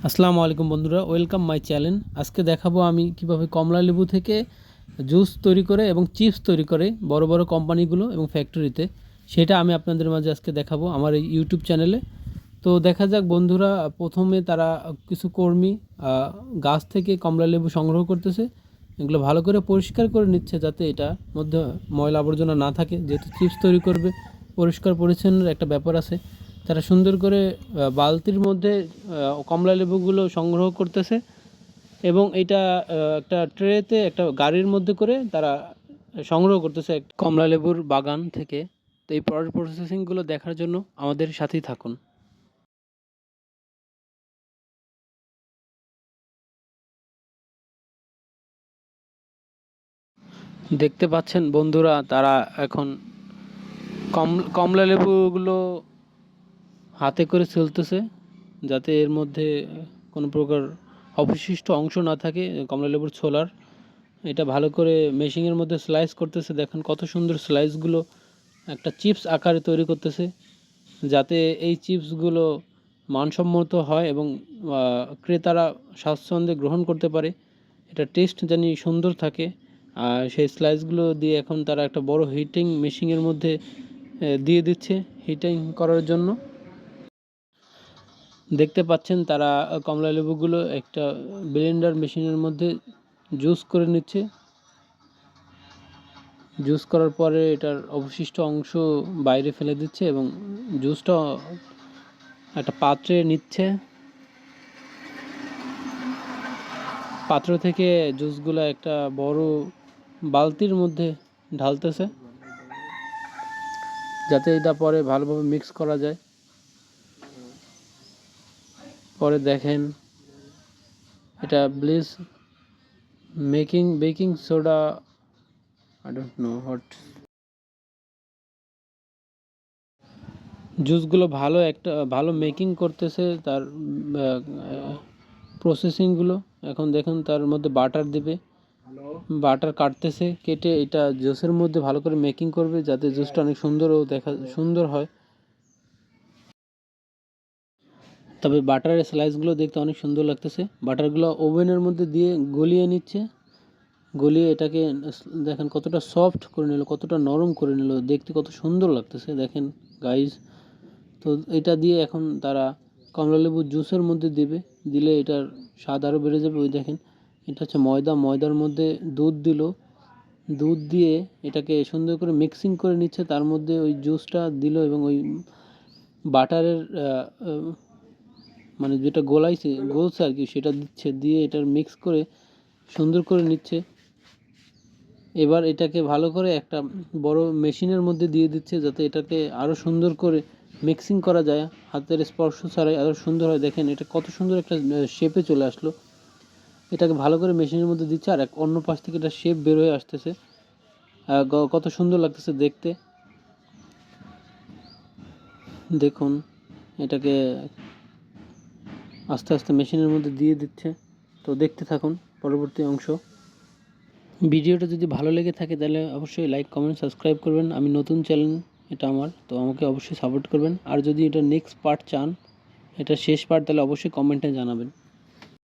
আসসালামু আলাইকুম বন্ধুরা, ওয়েলকাম মাই চ্যানেল। আজকে দেখাবো আমি কিভাবে কমলা লেবু থেকে জুস তৈরি করে এবং চিপস তৈরি করে বড় বড় কোম্পানিগুলো এবং ফ্যাক্টরিতে। সেটা আমি আপনাদের মাঝে আজকে দেখাবো আমার এই ইউটিউব চ্যানেলে। তো দেখা যাক বন্ধুরা, প্রথমে তারা কিছু কর্মী গাছ থেকে কমলা লেবু সংগ্রহ করতেছে। এগুলো ভালো করে পরিষ্কার করে নিচ্ছে যাতে এটার মধ্যে ময়লা আবর্জনা না থাকে, যেহেতু চিপস তৈরি করবে পরিষ্কার পরিচ্ছন্নের একটা ব্যাপার আছে। তারা সুন্দর করে বালতির মধ্যে কমলা লেবুগুলো সংগ্রহ করতেছে এবং এটা একটা ট্রেতে একটা গাড়ির মধ্যে করে তারা সংগ্রহ করতেছে এক কমলা লেবুর বাগান থেকে। তো এই প্রসেসিংগুলো দেখার জন্য আমাদের সাথেই থাকুন। দেখতে পাচ্ছেন বন্ধুরা, তারা এখন কমলা লেবুগুলো হাতে করে চলতেছে যাতে এর মধ্যে কোনো প্রকার অবশিষ্ট অংশ না থাকে কমলালেবুর ছোলার। এটা ভালো করে মেশিনের মধ্যে স্লাইস করতেছে। দেখেন কত সুন্দর স্লাইসগুলো একটা চিপস আকারে তৈরি করতেছে, যাতে এই চিপসগুলো মানসম্মত হয় এবং ক্রেতারা স্বাচ্ছন্দ্যে গ্রহণ করতে পারে। এটা টেস্ট জানি সুন্দর থাকে। আর সেই স্লাইসগুলো দিয়ে এখন তারা একটা বড় হিটিং মেশিনের মধ্যে দিয়ে দিচ্ছে হিটিং করার জন্য। দেখতে পাচ্ছেন তারা কমলা লেবুগুলো একটা ব্লেন্ডার মেশিনের মধ্যে জুস করে নিচ্ছে। জুস করার পরে এটার অবশিষ্ট অংশ বাইরে ফেলে দিচ্ছে এবং জুসটা একটা পাত্রে নিচ্ছে। পাত্র থেকে জুসগুলো একটা বড় বালতির মধ্যে ঢালতেছে যাতে এটা পরে ভালোভাবে মিক্স করা যায়। পরে দেখেন এটা bleach baking soda, I don't know what, জুসগুলো ভালো মেকিং করতেছে তার প্রসেসিংগুলো। এখন দেখুন তার মধ্যে বাটার দিবে, বাটার কাটতেছে, কেটে এটা জুসের মধ্যে ভালো করে মেকিং করবে যাতে জুসটা অনেক সুন্দর হয়। তবে বাটারের স্লাইসগুলো দেখতে অনেক সুন্দর লাগতেছে। বাটারগুলো ওভেনের মধ্যে দিয়ে গলিয়ে নিচ্ছে, গলিয়ে এটাকে দেখেন কতটা সফট করে নিল, কতটা নরম করে নিল, দেখতে কত সুন্দর লাগতেছে দেখেন গাইস। তো এটা দিয়ে এখন তারা কমলালেবুর জুসের মধ্যে দিলে এটার স্বাদ আরও বেড়ে যাবে। ওই দেখেন এটা হচ্ছে ময়দার মধ্যে দুধ দিয়ে এটাকে সুন্দর করে মিক্সিং করে নিচ্ছে, তার মধ্যে ওই জুসটা দিল এবং ওই বাটারের মানে যেটা গলছে আর কি, সেটা দিয়ে এটার মিক্স করে সুন্দর করে নিচ্ছে। এবার এটাকে ভালো করে একটা বড় মেশিনের মধ্যে দিয়ে দিচ্ছে যাতে এটাকে আরও সুন্দর করে মিক্সিং করা যায়, হাতের স্পর্শ ছাড়াই আরও সুন্দর হয়। দেখেন এটা কত সুন্দর একটা শেপে চলে আসলো। এটাকে ভালো করে মেশিনের মধ্যে দিচ্ছে আর অন্য পাশ থেকে এটা শেপ বের হয়ে আসতেছে, কত সুন্দর লাগতেছে দেখতে। দেখুন এটাকে আস্তে আস্তে মেশিনের মধ্যে দিয়ে দিচ্ছে। তো দেখতে থাকুন পরবর্তী অংশ। ভিডিওটা যদি ভালো লেগে থাকে তাহলে অবশ্যই লাইক কমেন্ট সাবস্ক্রাইব করবেন। আমি নতুন চ্যানেল এটা আমার, তো আমাকে অবশ্যই সাপোর্ট করবেন। আর যদি এটা নেক্সট পার্ট চান, এটা শেষ পার্ট, তাহলে অবশ্যই কমেন্টে জানাবেন।